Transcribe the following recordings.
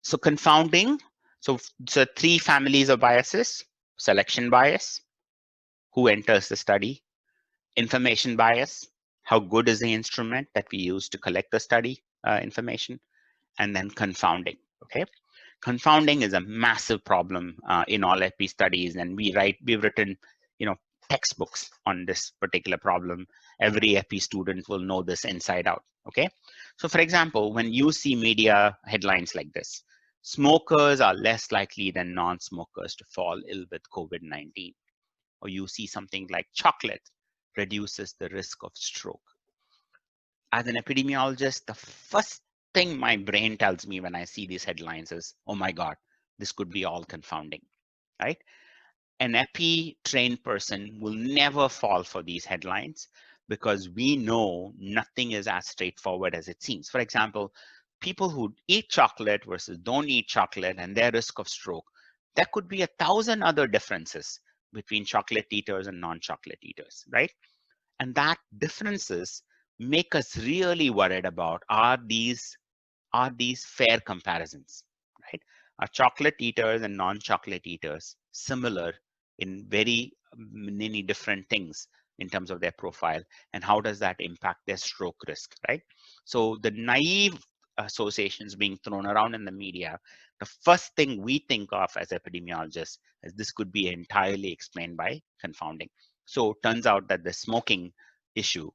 So confounding, so three families of biases: selection bias, who enters the study; information bias, how good is the instrument that we use to collect the study information; and then confounding. Okay, confounding is a massive problem in all FP studies, and we've written, textbooks on this particular problem. Every FP student will know this inside out. Okay, so for example, when you see media headlines like this: smokers are less likely than non-smokers to fall ill with COVID-19, or you see something like chocolate reduces the risk of stroke. As an epidemiologist, the first thing my brain tells me when I see these headlines is, oh my God, this could be all confounding, right? An epi trained person will never fall for these headlines because we know nothing is as straightforward as it seems. For example, people who eat chocolate versus don't eat chocolate and their risk of stroke, there could be 1,000 other differences between chocolate eaters and non-chocolate eaters, right? And that differences make us really worried about, are these fair comparisons, right? Are chocolate eaters and non-chocolate eaters similar in very many different things in terms of their profile, and how does that impact their stroke risk, right? So the naive associations being thrown around in the media, the first thing we think of as epidemiologists is this could be entirely explained by confounding. So it turns out that the smoking issue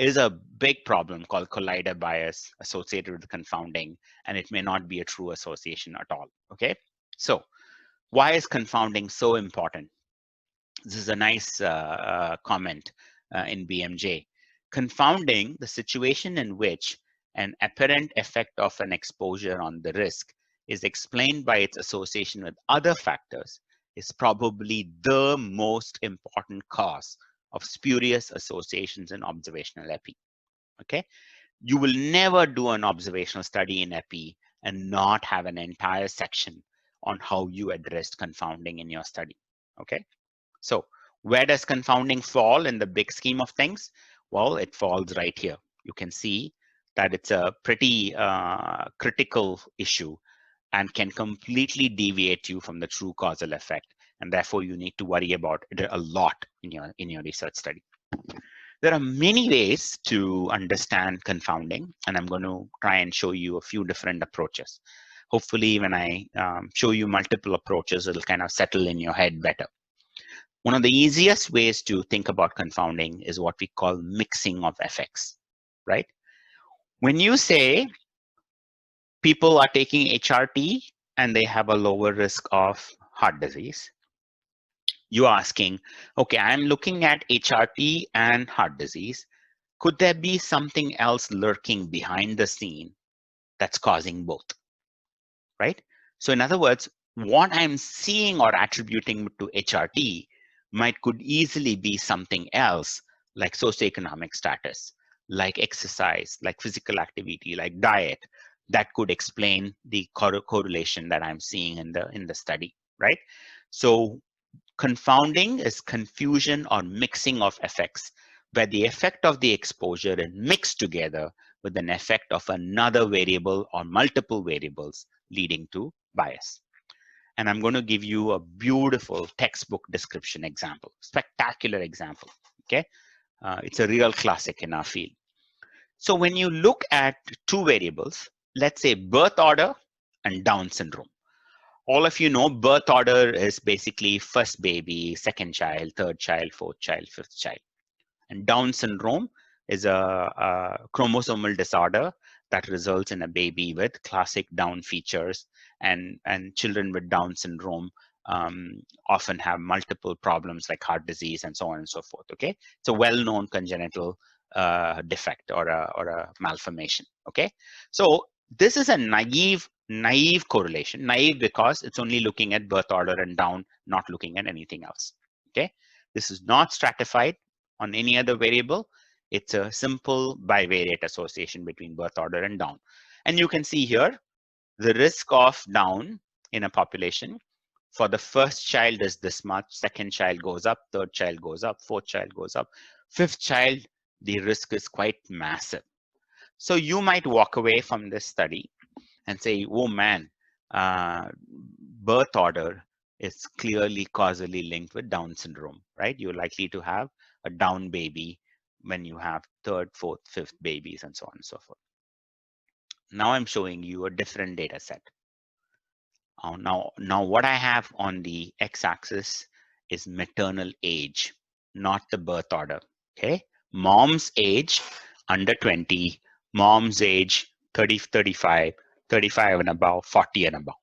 is a big problem called collider bias associated with confounding, and it may not be a true association at all. Okay, so why is confounding so important? This is a nice comment in BMJ. Confounding, the situation in which an apparent effect of an exposure on the risk is explained by its association with other factors, is probably the most important cause of spurious associations in observational epi. Okay, you will never do an observational study in epi and not have an entire section on how you addressed confounding in your study. Okay, so where does confounding fall in the big scheme of things? Well, it falls right here. You can see that it's a pretty critical issue and can completely deviate you from the true causal effect, and therefore you need to worry about it a lot in your research study. There are many ways to understand confounding, and I'm going to try and show you a few different approaches. Hopefully, when I show you multiple approaches, it'll kind of settle in your head better. One of the easiest ways to think about confounding is what we call mixing of effects, right? When you say people are taking HRT and they have a lower risk of heart disease, you're asking, okay, I'm looking at HRT and heart disease. Could there be something else lurking behind the scene that's causing both, right? So in other words, what I'm seeing or attributing to HRT could easily be something else, like socioeconomic status, like exercise, like physical activity, like diet, that could explain the correlation that I'm seeing in the study, right? So confounding is confusion or mixing of effects, where the effect of the exposure is mixed together with an effect of another variable or multiple variables leading to bias. And I'm going to give you a beautiful textbook description example, spectacular example. Okay, it's a real classic in our field. So when you look at two variables, let's say birth order and Down syndrome. All of you know birth order is basically first baby, second child, third child, fourth child, fifth child. And Down syndrome is a chromosomal disorder that results in a baby with classic Down features, and children with Down syndrome often have multiple problems like heart disease and so on and so forth. Okay, it's a well-known congenital defect or a malformation. Okay, so this is a naive correlation. Naive because it's only looking at birth order and Down, not looking at anything else. Okay, this is not stratified on any other variable. It's a simple bivariate association between birth order and Down. And you can see here the risk of Down in a population for the first child is this much, second child goes up, third child goes up, fourth child goes up, fifth child, the risk is quite massive. So you might walk away from this study and say, oh man, birth order is clearly causally linked with Down syndrome, right? You're likely to have a Down baby when you have third, fourth, fifth babies, and so on and so forth. Now I'm showing you a different data set. Now what I have on the x-axis is maternal age, not the birth order. Okay, mom's age under 20, mom's age 30, 35, 35 and above, 40 and above.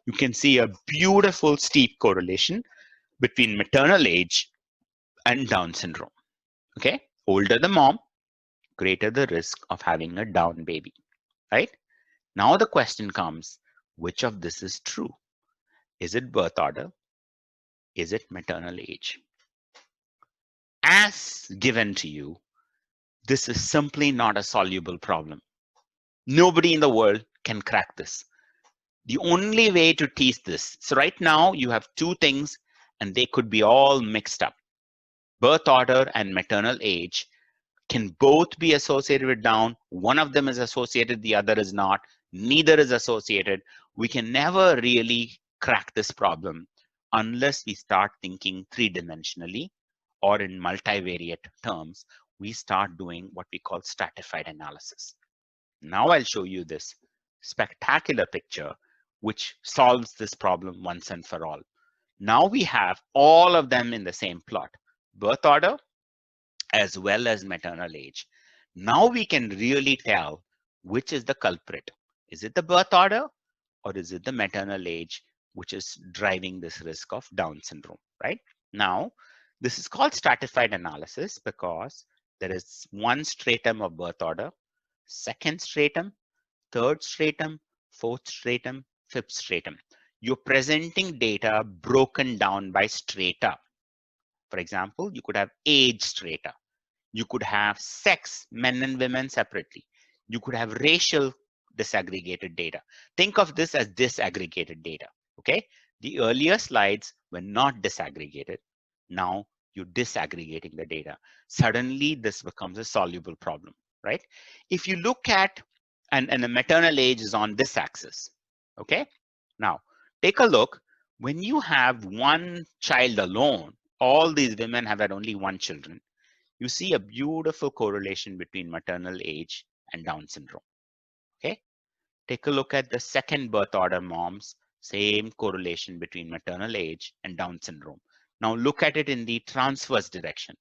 You can see a beautiful steep correlation between maternal age and Down syndrome. Okay, older the mom, greater the risk of having a Down baby, right? Now the question comes, which of this is true? Is it birth order? Is it maternal age? As given to you, this is simply not a soluble problem. Nobody in the world can crack this. The only way to tease this, so right now you have two things and they could be all mixed up. Birth order and maternal age can both be associated with Down. One of them is associated, the other is not. Neither is associated. We can never really crack this problem unless we start thinking three-dimensionally or in multivariate terms. We start doing what we call stratified analysis. Now I'll show you this spectacular picture which solves this problem once and for all. Now we have all of them in the same plot. Birth order, as well as maternal age. Now we can really tell which is the culprit. Is it the birth order or is it the maternal age which is driving this risk of Down syndrome, right? Now, this is called stratified analysis because there is one stratum of birth order, second stratum, third stratum, fourth stratum, fifth stratum. You're presenting data broken down by strata. For example, you could have age strata. You could have sex, men and women separately. You could have racial disaggregated data. Think of this as disaggregated data, okay? The earlier slides were not disaggregated. Now you're disaggregating the data. Suddenly this becomes a soluble problem, right? If you look at, and the maternal age is on this axis, okay? Now, take a look. When you have one child alone, all these women have had only one children. You see a beautiful correlation between maternal age and Down syndrome. Okay, take a look at the second birth order moms, same correlation between maternal age and Down syndrome. Now look at it in the transverse direction.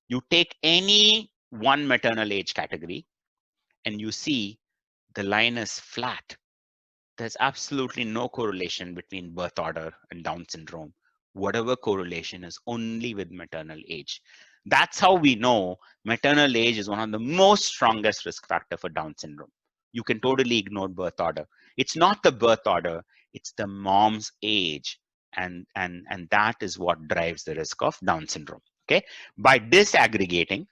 You take any one maternal age category and you see the line is flat. There's absolutely no correlation between birth order and Down syndrome. Whatever correlation is only with maternal age. That's how we know maternal age is one of the most strongest risk factor for Down syndrome. You can totally ignore birth order. It's not the birth order, it's the mom's age. And that is what drives the risk of Down syndrome. Okay, by disaggregating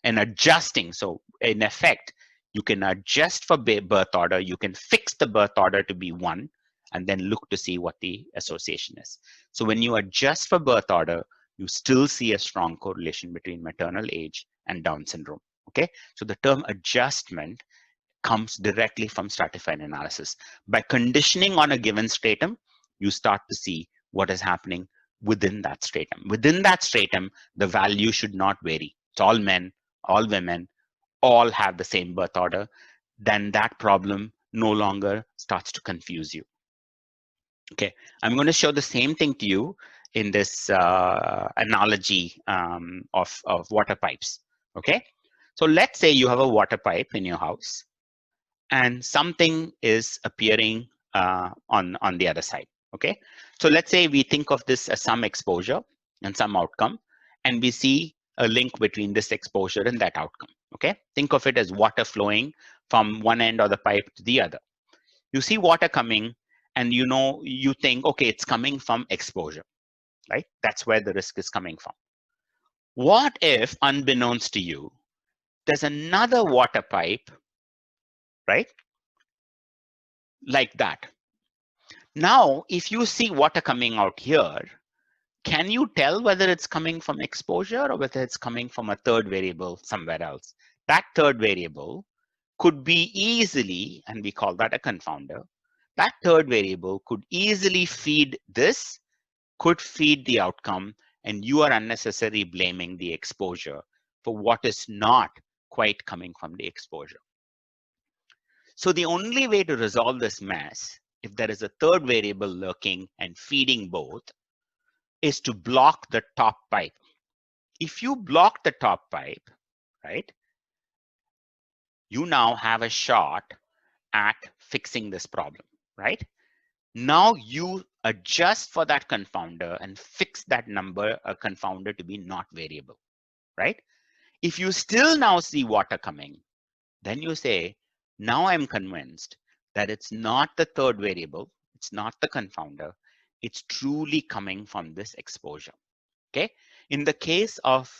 and adjusting, so in effect, you can adjust for birth order, you can fix the birth order to be 1, and then look to see what the association is. So when you adjust for birth order, you still see a strong correlation between maternal age and Down syndrome. Okay, so the term adjustment comes directly from stratified analysis. By conditioning on a given stratum, you start to see what is happening within that stratum. Within that stratum, the value should not vary. It's all men, all women, all have the same birth order. Then that problem no longer starts to confuse you. Okay, I'm going to show the same thing to you in this analogy of water pipes. Okay, so let's say you have a water pipe in your house and something is appearing on the other side. Okay, so let's say we think of this as some exposure and some outcome, and we see a link between this exposure and that outcome. Okay, think of it as water flowing from one end of the pipe to the other. You see water coming, and you think, okay, it's coming from exposure, right? That's where the risk is coming from. What if, unbeknownst to you, there's another water pipe, right, like that? Now, if you see water coming out here, can you tell whether it's coming from exposure or whether it's coming from a third variable somewhere else? That third variable could be easily, and we call that a confounder, That third variable could easily feed this, could feed the outcome, and you are unnecessarily blaming the exposure for what is not quite coming from the exposure. So the only way to resolve this mess, if there is a third variable lurking and feeding both, is to block the top pipe. If you block the top pipe, right, you now have a shot at fixing this problem, right? Now you adjust for that confounder and fix that number, a confounder, to be not variable, right? If you still now see water coming, then you say, now I'm convinced that it's not the third variable, it's not the confounder, it's truly coming from this exposure, okay? In the case of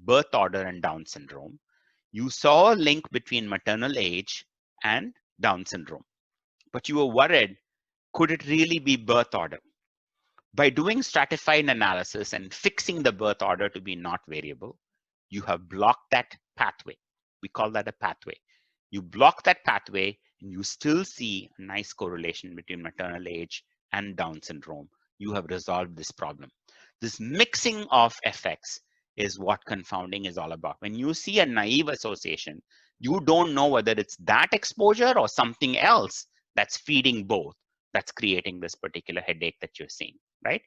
birth order and Down syndrome, you saw a link between maternal age and Down syndrome, but you were worried, could it really be birth order? By doing stratified analysis and fixing the birth order to be not variable, you have blocked that pathway. We call that a pathway. You block that pathway and you still see a nice correlation between maternal age and Down syndrome. You have resolved this problem. This mixing of effects is what confounding is all about. When you see a naive association, you don't know whether it's that exposure or something else that's feeding both, that's creating this particular headache that you're seeing, right?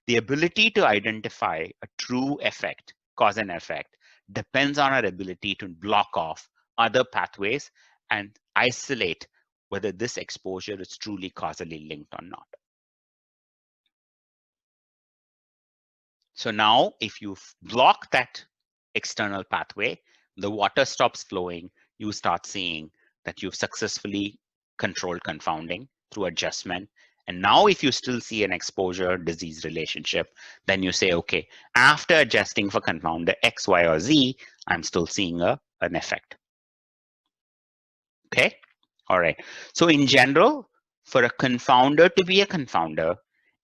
The ability to identify a true effect, cause and effect, depends on our ability to block off other pathways and isolate whether this exposure is truly causally linked or not. So now if you block that external pathway, the water stops flowing, you start seeing that you've successfully controlled confounding through adjustment. And now if you still see an exposure disease relationship, then you say, okay, after adjusting for confounder X, Y, or Z, I'm still seeing an effect. Okay, all right. So in general, for a confounder to be a confounder,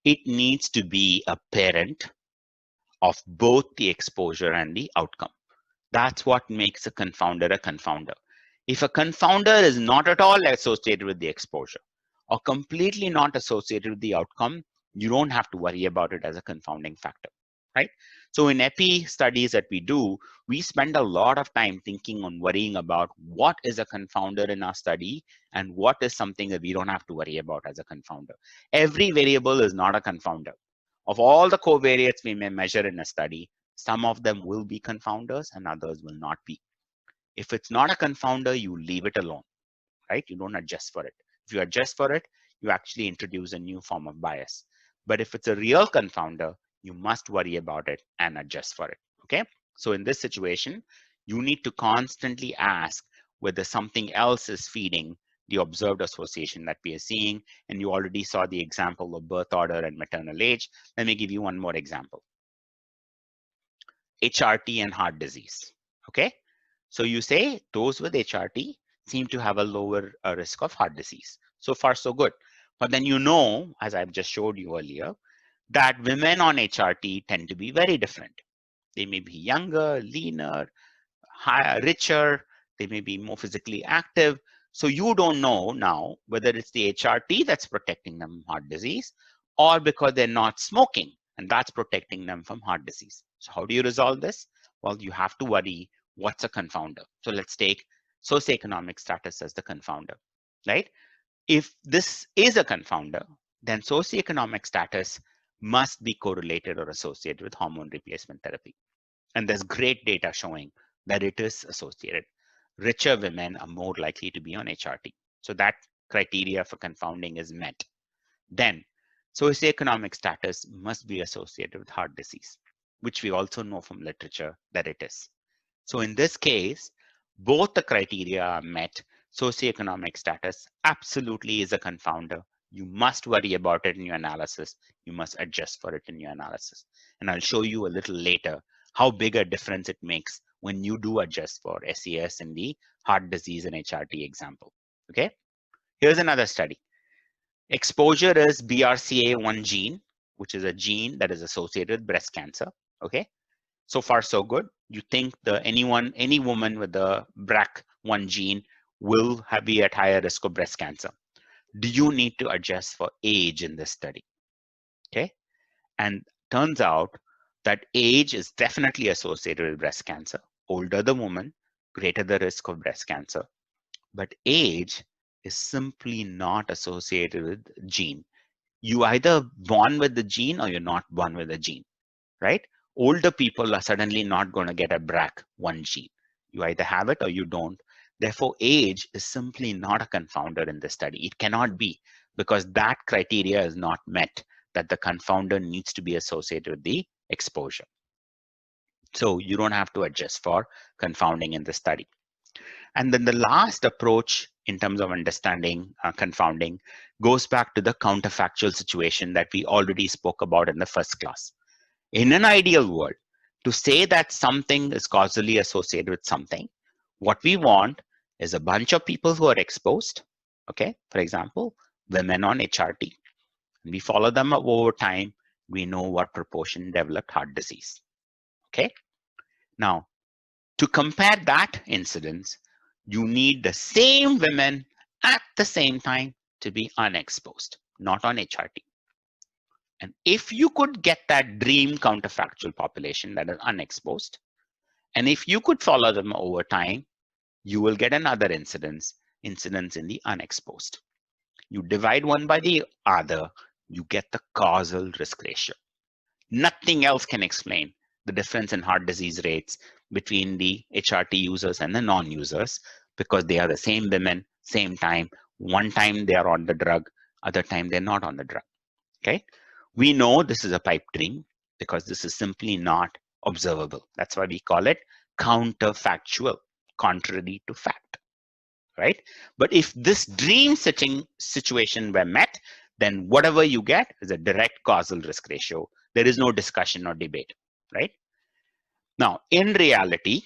it needs to be a parent of both the exposure and the outcome. That's what makes a confounder a confounder. If a confounder is not at all associated with the exposure or completely not associated with the outcome, you don't have to worry about it as a confounding factor, right? So in epi studies that we do, we spend a lot of time thinking on worrying about what is a confounder in our study and what is something that we don't have to worry about as a confounder. Every variable is not a confounder. Of all the covariates we may measure in a study, some of them will be confounders and others will not be. If it's not a confounder, you leave it alone, right? You don't adjust for it. If you adjust for it, you actually introduce a new form of bias. But if it's a real confounder, you must worry about it and adjust for it, okay? So in this situation, you need to constantly ask whether something else is feeding the observed association that we are seeing. And you already saw the example of birth order and maternal age. Let me give you one more example. HRT and heart disease, okay? So you say those with HRT seem to have a lower risk of heart disease. So far, so good. But then you know, as I've just showed you earlier, that women on HRT tend to be very different. They may be younger, leaner, higher, richer, they may be more physically active. So you don't know now whether it's the HRT that's protecting them from heart disease or because they're not smoking and that's protecting them from heart disease. So how do you resolve this? Well, you have to worry what's a confounder. So let's take socioeconomic status as the confounder, right? If this is a confounder, then socioeconomic status must be correlated or associated with hormone replacement therapy. And there's great data showing that it is associated. Richer women are more likely to be on HRT. So that criteria for confounding is met. Then socioeconomic status must be associated with heart disease, which we also know from literature that it is. So in this case, both the criteria are met. Socioeconomic status absolutely is a confounder. You must worry about it in your analysis. You must adjust for it in your analysis. And I'll show you a little later how big a difference it makes when you do adjust for SES in the heart disease and HRT example. Okay, here's another study. Exposure is BRCA1 gene, which is a gene that is associated with breast cancer. Okay, so far so good. You think any woman with the BRCA1 gene will be at higher risk of breast cancer. Do you need to adjust for age in this study? Okay. And turns out that age is definitely associated with breast cancer. Older the woman, greater the risk of breast cancer. But age is simply not associated with gene. You either born with the gene or you're not born with the gene, right? Older people are suddenly not going to get a BRCA1 gene. You either have it or you don't. Therefore, age is simply not a confounder in this study. It cannot be, because that criteria is not met, that the confounder needs to be associated with the exposure. So you don't have to adjust for confounding in the study. And then the last approach in terms of understanding confounding goes back to the counterfactual situation that we already spoke about in the first class. In an ideal world, to say that something is causally associated with something, what we want is a bunch of people who are exposed. Okay, for example, women on HRT. We follow them up over time. We know what proportion developed heart disease. Okay, now to compare that incidence, you need the same women at the same time to be unexposed, not on HRT. And if you could get that dream counterfactual population that is unexposed, and if you could follow them over time, you will get another incidence in the unexposed. You divide one by the other, you get the causal risk ratio. Nothing else can explain the difference in heart disease rates between the HRT users and the non-users, because they are the same women, same time. One time they are on the drug, other time they're not on the drug. Okay, we know this is a pipe dream because this is simply not observable. That's why we call it counterfactual, contrary to fact, right? But if this dream situation were met, then whatever you get is a direct causal risk ratio. There is no discussion or debate, right? Now, in reality,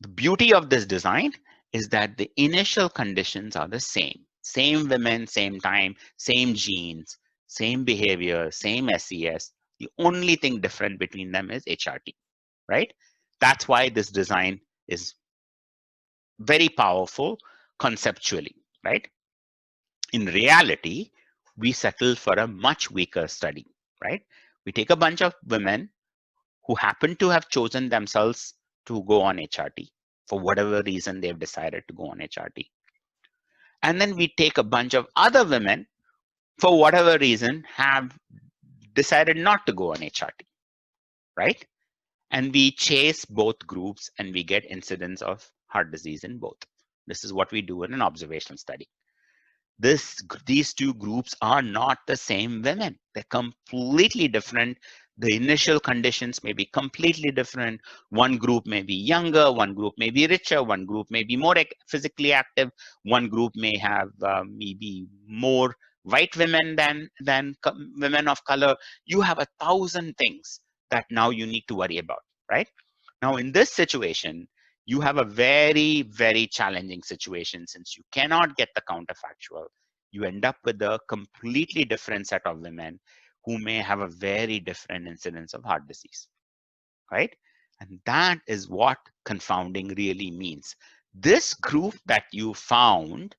the beauty of this design is that the initial conditions are the same. Same women, same time, same genes, same behavior, same SES. The only thing different between them is HRT, right? That's why this design is very powerful conceptually, right? In reality, we settle for a much weaker study, right? We take a bunch of women who happen to have chosen themselves to go on HRT for whatever reason they've decided to go on HRT. And then we take a bunch of other women for whatever reason have decided not to go on HRT, right? And we chase both groups and we get incidence of heart disease in both. This is what we do in an observational study. These two groups are not the same women. They're completely different. The initial conditions may be completely different. One group may be younger, one group may be richer, one group may be more physically active, one group may have maybe more white women than women of color. You have 1,000 things that now you need to worry about, right? Now, in this situation, you have a very, very challenging situation. Since you cannot get the counterfactual, you end up with a completely different set of women who may have a very different incidence of heart disease, right? And that is what confounding really means. This group that you found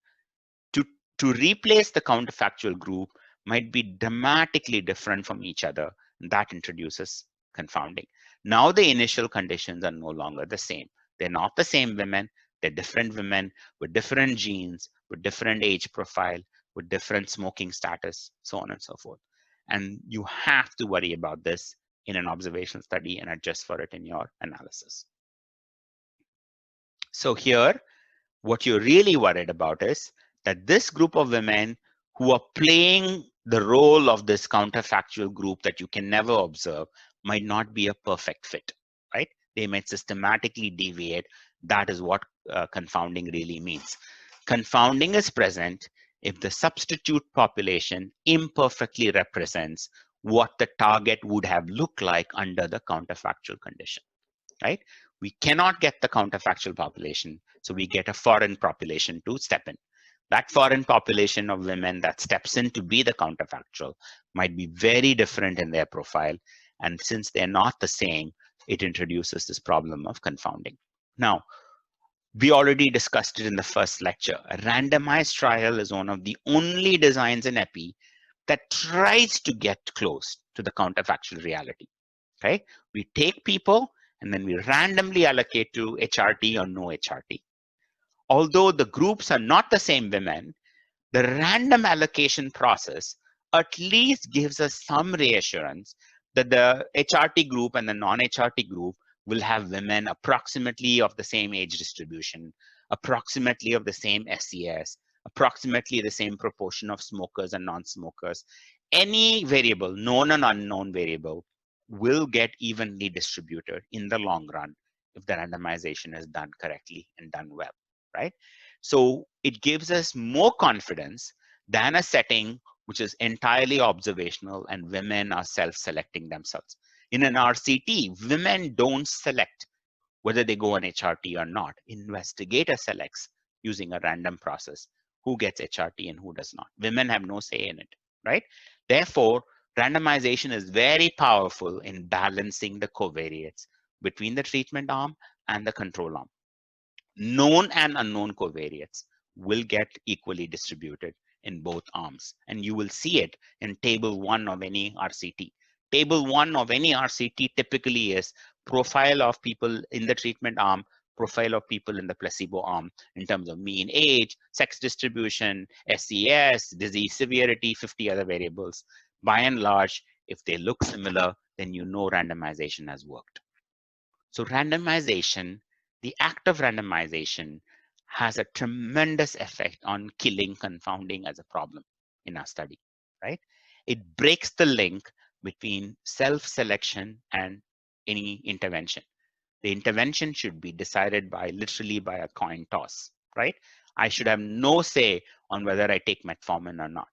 to replace the counterfactual group might be dramatically different from each other. And that introduces confounding. Now the initial conditions are no longer the same. They're not the same women. They're different women with different genes, with different age profile, with different smoking status, so on and so forth. And you have to worry about this in an observational study and adjust for it in your analysis. So here, what you're really worried about is that this group of women who are playing the role of this counterfactual group that you can never observe might not be a perfect fit, right? They might systematically deviate. That is what confounding really means. Confounding is present if the substitute population imperfectly represents what the target would have looked like under the counterfactual condition, right? We cannot get the counterfactual population, so we get a foreign population to step in. That foreign population of women that steps in to be the counterfactual might be very different in their profile. And since they're not the same, it introduces this problem of confounding. Now, We already discussed it in the first lecture. A randomized trial is one of the only designs in EPI that tries to get close to the counterfactual reality. Okay, we take people and then we randomly allocate to HRT or no HRT. Although the groups are not the same women, the random allocation process at least gives us some reassurance that the HRT group and the non-HRT group will have women approximately of the same age distribution, approximately of the same SES, approximately the same proportion of smokers and non-smokers. Any variable, known and unknown variable, will get evenly distributed in the long run if the randomization is done correctly and done well, right? So it gives us more confidence than a setting which is entirely observational and women are self-selecting themselves. In an RCT, women don't select whether they go on HRT or not. Investigator selects using a random process who gets HRT and who does not. Women have no say in it, right? Therefore, randomization is very powerful in balancing the covariates between the treatment arm and the control arm. Known and unknown covariates will get equally distributed in both arms. And you will see it in table 1 of any RCT. Table 1 of any RCT typically is profile of people in the treatment arm, profile of people in the placebo arm in terms of mean age, sex distribution, SES, disease severity, 50 other variables. By and large, if they look similar, then you know randomization has worked. So randomization, the act of randomization has a tremendous effect on killing confounding as a problem in our study, right? It breaks the link between self-selection and any intervention. The intervention should be decided by literally by a coin toss, right? I should have no say on whether I take metformin or not,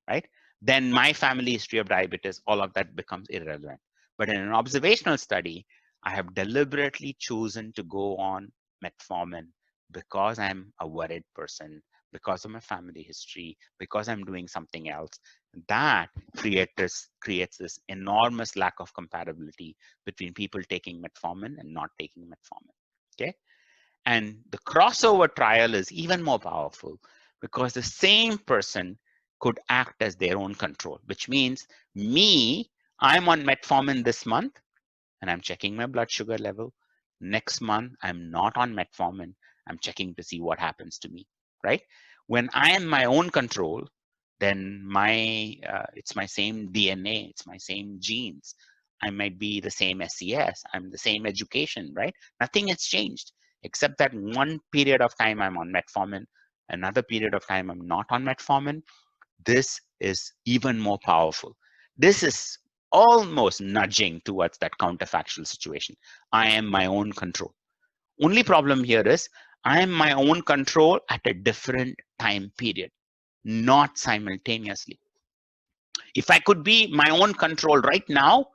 right? Then my family history of diabetes, all of that becomes irrelevant. But in an observational study, I have deliberately chosen to go on metformin because I'm a worried person, because of my family history, because I'm doing something else. That creates this enormous lack of compatibility between people taking metformin and not taking metformin. Okay. And the crossover trial is even more powerful because the same person could act as their own control, which means me, I'm on metformin this month and I'm checking my blood sugar level. Next month, I'm not on metformin. I'm checking to see what happens to me, right? When I am my own control, then it's my same DNA, it's my same genes. I might be the same SES, I'm the same education, right? Nothing has changed except that one period of time I'm on metformin, another period of time I'm not on metformin. This is even more powerful. This is almost nudging towards that counterfactual situation. I am my own control. Only problem here is I am my own control at a different time period, not simultaneously. If I could be my own control right now,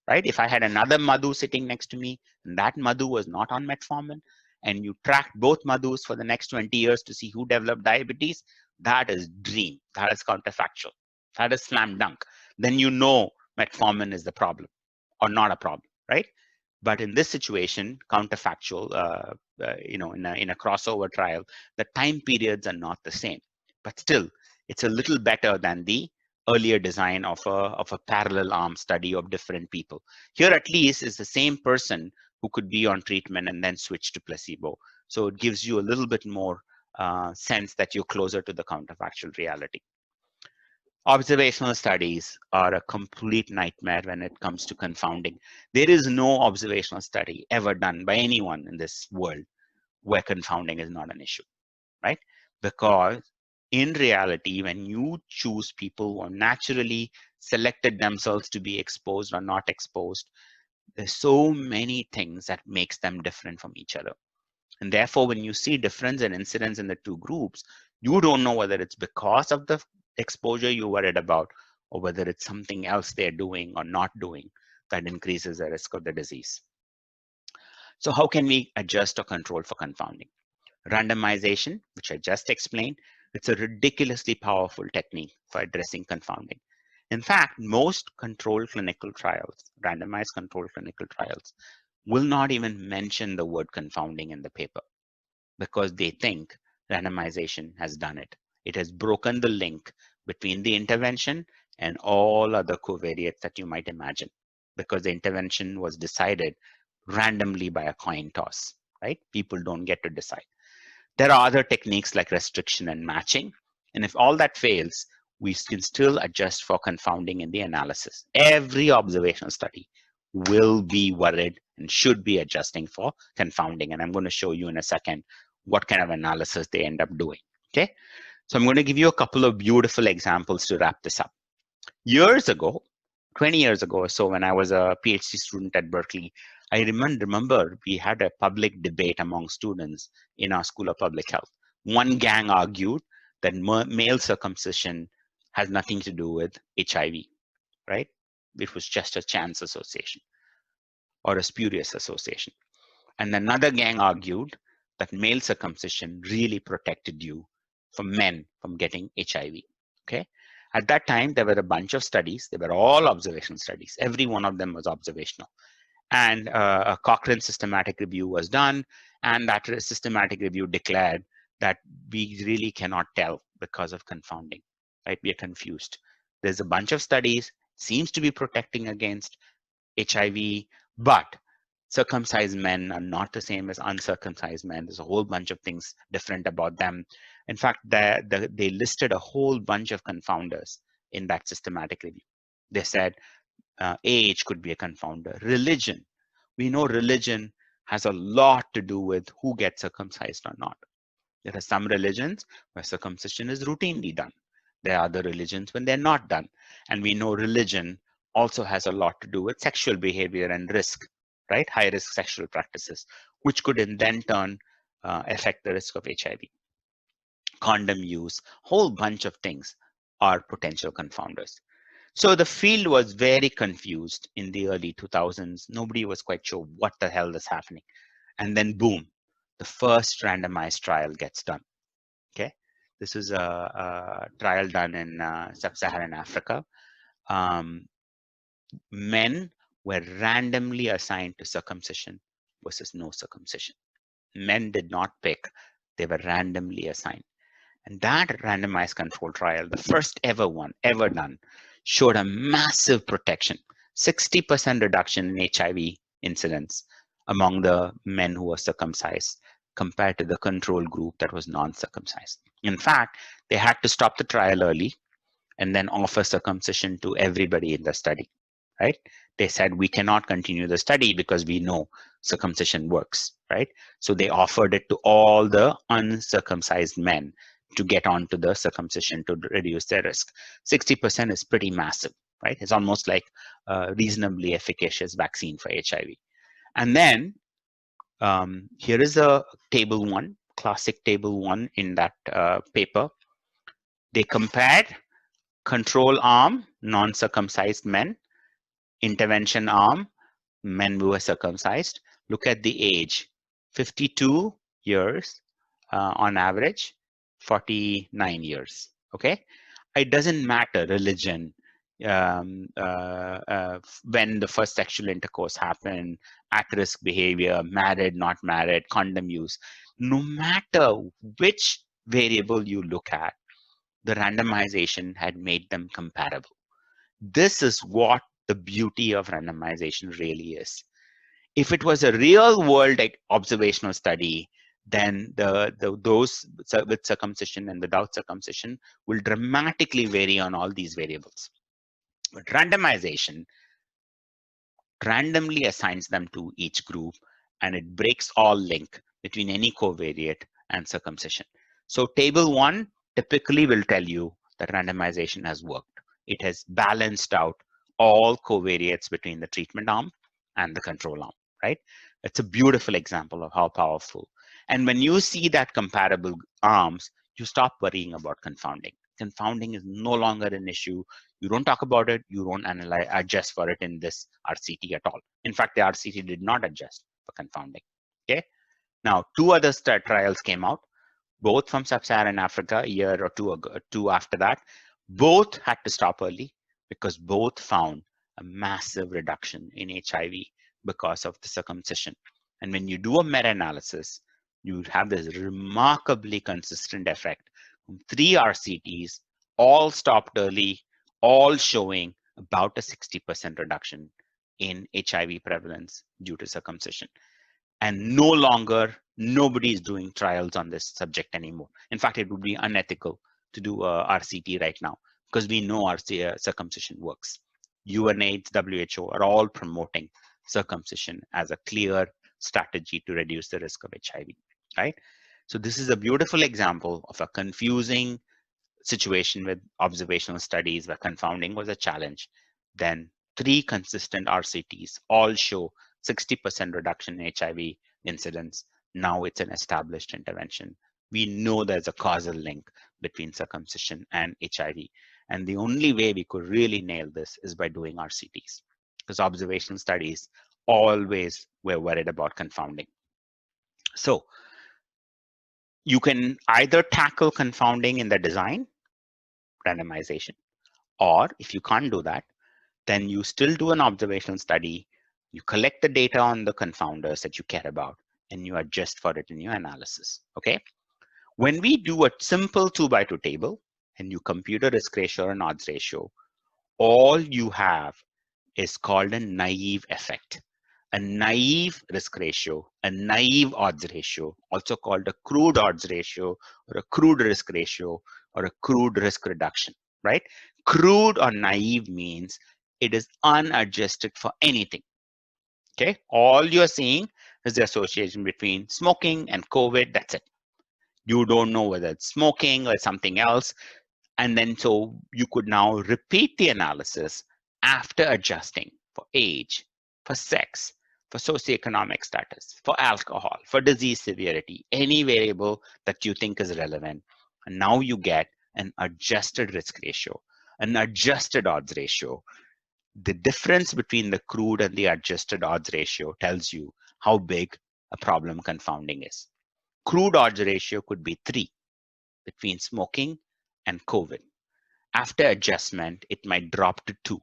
right? If I had another Madhu sitting next to me and that Madhu was not on metformin and you tracked both Madhus for the next 20 years to see who developed diabetes, that is dream. That is counterfactual. That is slam dunk. Then you know metformin is the problem or not a problem, right? But in this situation, counterfactual, in a crossover trial, the time periods are not the same. But still, it's a little better than the earlier design of a parallel arm study of different people. Here, at least, is the same person who could be on treatment and then switch to placebo. So it gives you a little bit more sense that you're closer to the counterfactual reality. Observational studies are a complete nightmare when it comes to confounding. There is no observational study ever done by anyone in this world where confounding is not an issue, right? Because in reality, when you choose people who are naturally selected themselves to be exposed or not exposed, there's so many things that makes them different from each other. And therefore, when you see difference in incidence in the two groups, you don't know whether it's because of the exposure you worried about or whether it's something else they're doing or not doing that increases the risk of the disease. So how can we adjust or control for confounding? Randomization, which I just explained, it's a ridiculously powerful technique for addressing confounding. In fact, most controlled clinical trials, randomized controlled clinical trials, will not even mention the word confounding in the paper, because they think randomization has done it. It has broken the link between the intervention and all other covariates that you might imagine, because the intervention was decided randomly by a coin toss, right? People don't get to decide. There are other techniques like restriction and matching. And if all that fails, we can still adjust for confounding in the analysis. Every observational study will be worried and should be adjusting for confounding. And I'm going to show you in a second what kind of analysis they end up doing. Okay. So I'm going to give you a couple of beautiful examples to wrap this up. Years ago, 20 years ago or so, when I was a PhD student at Berkeley, I remember we had a public debate among students in our School of Public Health. One gang argued that male circumcision has nothing to do with HIV, right? It was just a chance association or a spurious association. And another gang argued that male circumcision really protected you from men from getting HIV. Okay. At that time, there were a bunch of studies. They were all observational studies. Every one of them was observational. And a Cochrane systematic review was done. And that systematic review declared that we really cannot tell because of confounding, right? We are confused. There's a bunch of studies, seems to be protecting against HIV, but circumcised men are not the same as uncircumcised men. There's a whole bunch of things different about them. In fact, they listed a whole bunch of confounders in that systematic review. They said age could be a confounder. Religion. We know religion has a lot to do with who gets circumcised or not. There are some religions where circumcision is routinely done. There are other religions when they're not done. And we know religion also has a lot to do with sexual behavior and risk, right? High risk sexual practices, which could in then turn affect the risk of HIV. Condom use, whole bunch of things are potential confounders. So the field was very confused in the early 2000s. Nobody was quite sure what the hell is happening. And then boom, the first randomized trial gets done. Okay, this is a trial done in sub-Saharan Africa. Men were randomly assigned to circumcision versus no circumcision. Men did not pick, they were randomly assigned. And that randomized control trial, the first ever one ever done, showed a massive protection, 60% reduction in HIV incidence among the men who were circumcised compared to the control group that was non-circumcised. In fact, they had to stop the trial early and then offer circumcision to everybody in the study, right? They said, we cannot continue the study because we know circumcision works, right? So they offered it to all the uncircumcised men to get onto the circumcision to reduce their risk. 60% is pretty massive, right? It's almost like a reasonably efficacious vaccine for HIV. And then here is a table one, classic table one in that paper. They compared control arm, non-circumcised men, intervention arm, men who were circumcised. Look at the age, 52 years on average, 49 years, okay? It doesn't matter religion, when the first sexual intercourse happened, at-risk behavior, married, not married, condom use. No matter which variable you look at, the randomization had made them comparable. This is what the beauty of randomization really is. If it was a real world observational study, then those with circumcision and without circumcision will dramatically vary on all these variables. But randomization randomly assigns them to each group, and it breaks all link between any covariate and circumcision. So table one typically will tell you that randomization has worked. It has balanced out all covariates between the treatment arm and the control arm, right? It's a beautiful example of how powerful. And when you see that comparable arms, you stop worrying about confounding. Confounding is no longer an issue. You don't talk about it. You don't analyze, adjust for it in this RCT at all. In fact, the RCT did not adjust for confounding. Okay. Now, two other trials came out, both from sub-Saharan Africa, a year or two after that. Both had to stop early because both found a massive reduction in HIV because of the circumcision. And when you do a meta-analysis, you have this remarkably consistent effect from 3 RCTs, all stopped early, all showing about a 60% reduction in HIV prevalence due to circumcision. And no longer, nobody is doing trials on this subject anymore. In fact, it would be unethical to do a RCT right now because we know our circumcision works. UNAIDS, WHO are all promoting circumcision as a clear strategy to reduce the risk of HIV, right? So this is a beautiful example of a confusing situation with observational studies where confounding was a challenge. Then 3 consistent RCTs all show 60% reduction in HIV incidence. Now it's an established intervention. We know there's a causal link between circumcision and HIV. And the only way we could really nail this is by doing RCTs, because observational studies always were worried about confounding. So you can either tackle confounding in the design, randomization, or if you can't do that, then you still do an observational study, you collect the data on the confounders that you care about, and you adjust for it in your analysis, okay? When we do a simple 2x2 table and you compute a risk ratio or an odds ratio, all you have is called a naive effect. A naive risk ratio, a naive odds ratio, also called a crude odds ratio or a crude risk ratio or a crude risk reduction, right? Crude or naive means it is unadjusted for anything, okay? All you're seeing is the association between smoking and COVID, that's it. You don't know whether it's smoking or something else. And then so you could now repeat the analysis after adjusting for age, for sex, for socioeconomic status, for alcohol, for disease severity, any variable that you think is relevant. And now you get an adjusted risk ratio, an adjusted odds ratio. The difference between the crude and the adjusted odds ratio tells you how big a problem confounding is. Crude odds ratio could be 3 between smoking and COVID. After adjustment, it might drop to 2,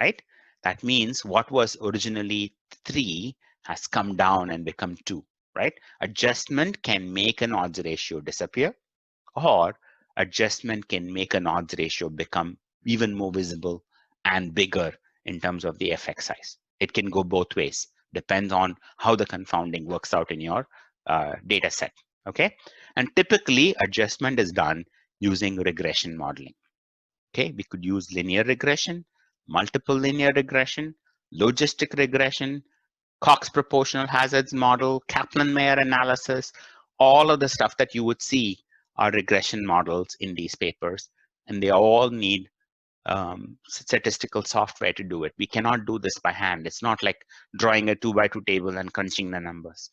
right? That means what was originally 3 has come down and become 2, right? Adjustment can make an odds ratio disappear, or adjustment can make an odds ratio become even more visible and bigger in terms of the effect size. It can go both ways, depends on how the confounding works out in your data set, okay? And typically, adjustment is done using regression modeling. Okay, we could use linear regression, multiple linear regression, logistic regression, Cox proportional hazards model, Kaplan-Meier analysis, all of the stuff that you would see are regression models in these papers, and they all need statistical software to do it. We cannot do this by hand. It's not like drawing a 2x2 table and crunching the numbers.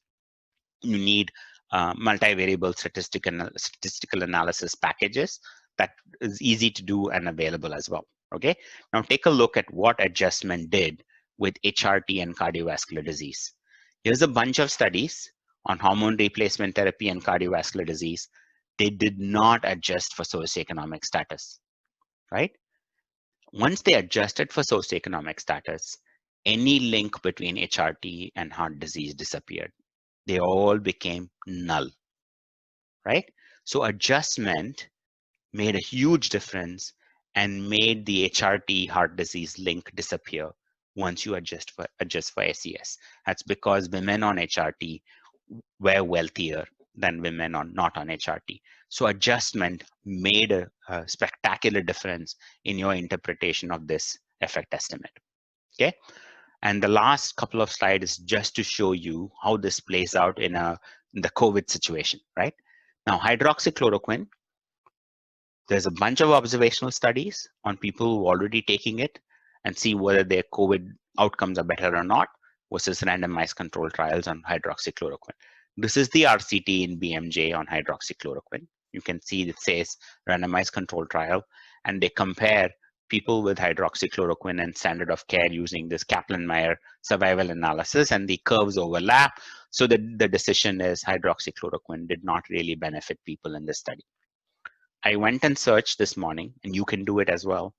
You need multivariable statistical analysis packages that is easy to do and available as well. Okay, now take a look at what adjustment did with HRT and cardiovascular disease. Here's a bunch of studies on hormone replacement therapy and cardiovascular disease. They did not adjust for socioeconomic status, right? Once they adjusted for socioeconomic status, any link between HRT and heart disease disappeared. They all became null, right? So adjustment made a huge difference and made the HRT heart disease link disappear once you adjust for SES. That's because women on HRT were wealthier than women not on HRT. So adjustment made a spectacular difference in your interpretation of this effect estimate, okay? And the last couple of slides is just to show you how this plays out in the COVID situation, right? Now, hydroxychloroquine, there's a bunch of observational studies on people who are already taking it and see whether their COVID outcomes are better or not versus randomized control trials on hydroxychloroquine. This is the RCT in BMJ on hydroxychloroquine. You can see it says randomized control trial, and they compare people with hydroxychloroquine and standard of care using this Kaplan-Meier survival analysis, and the curves overlap. So the decision is hydroxychloroquine did not really benefit people in this study. I went and searched this morning, and you can do it as well.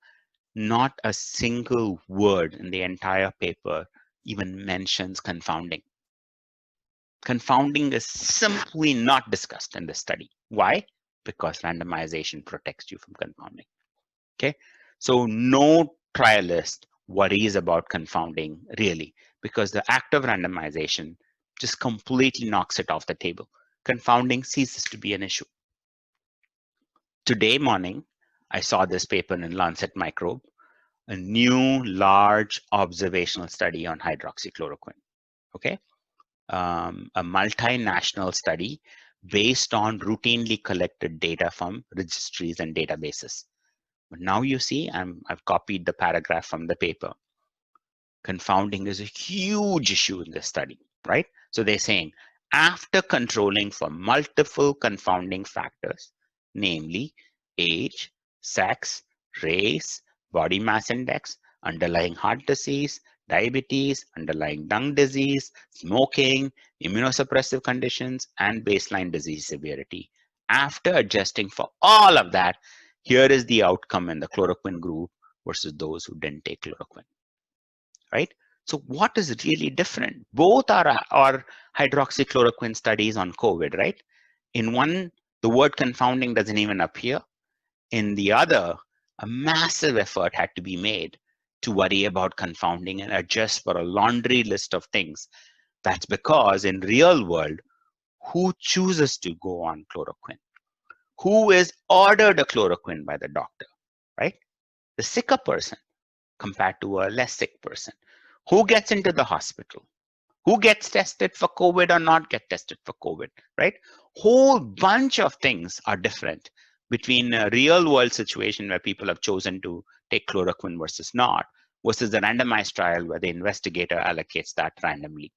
Not a single word in the entire paper even mentions confounding. Confounding is simply not discussed in this study. Why? Because randomization protects you from confounding. Okay, so no trialist worries about confounding really, because the act of randomization just completely knocks it off the table. Confounding ceases to be an issue. Today morning, I saw this paper in Lancet Microbe, a new large observational study on hydroxychloroquine. Okay, a multinational study based on routinely collected data from registries and databases. But now you see, I've copied the paragraph from the paper. Confounding is a huge issue in this study, right? So they're saying, after controlling for multiple confounding factors, namely age, sex, race, body mass index, underlying heart disease, diabetes, underlying lung disease, smoking, immunosuppressive conditions, and baseline disease severity. After adjusting for all of that, here is the outcome in the chloroquine group versus those who didn't take chloroquine, right? So what is really different? Both are hydroxychloroquine studies on COVID, right? In one, the word confounding doesn't even appear. In the other, a massive effort had to be made to worry about confounding and adjust for a laundry list of things. That's because in real world, who chooses to go on chloroquine? Who is ordered a chloroquine by the doctor, right? The sicker person compared to a less sick person. Who gets into the hospital? Who gets tested for COVID or not get tested for COVID, right? Whole bunch of things are different between a real world situation where people have chosen to take chloroquine versus not, versus a randomized trial where the investigator allocates that randomly.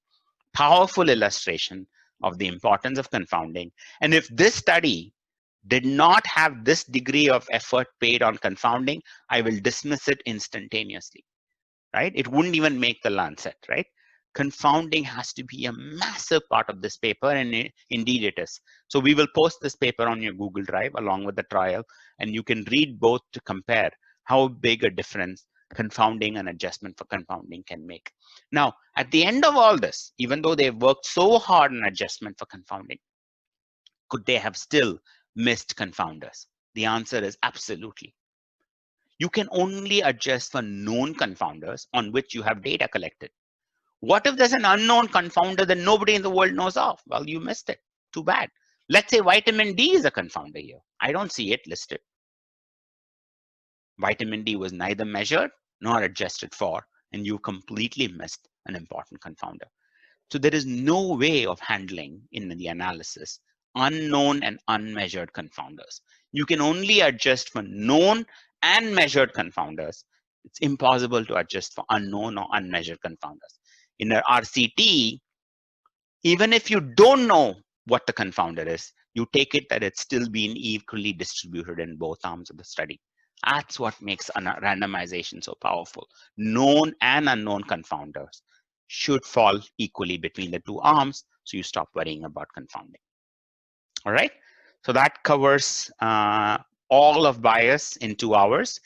Powerful illustration of the importance of confounding. And if this study did not have this degree of effort paid on confounding, I will dismiss it instantaneously, right? It wouldn't even make the Lancet, right? Confounding has to be a massive part of this paper, and indeed it is. So we will post this paper on your Google Drive along with the trial, and you can read both to compare how big a difference confounding and adjustment for confounding can make. Now, at the end of all this, even though they've worked so hard on adjustment for confounding, could they have still missed confounders? The answer is absolutely. You can only adjust for known confounders on which you have data collected. What if there's an unknown confounder that nobody in the world knows of? Well, you missed it. Too bad. Let's say vitamin D is a confounder here. I don't see it listed. Vitamin D was neither measured nor adjusted for, and you completely missed an important confounder. So there is no way of handling in the analysis unknown and unmeasured confounders. You can only adjust for known and measured confounders. It's impossible to adjust for unknown or unmeasured confounders. In an RCT, even if you don't know what the confounder is, you take it that it's still being equally distributed in both arms of the study. That's what makes randomization so powerful. Known and unknown confounders should fall equally between the two arms, so you stop worrying about confounding. All right, so that covers all of bias in 2 hours.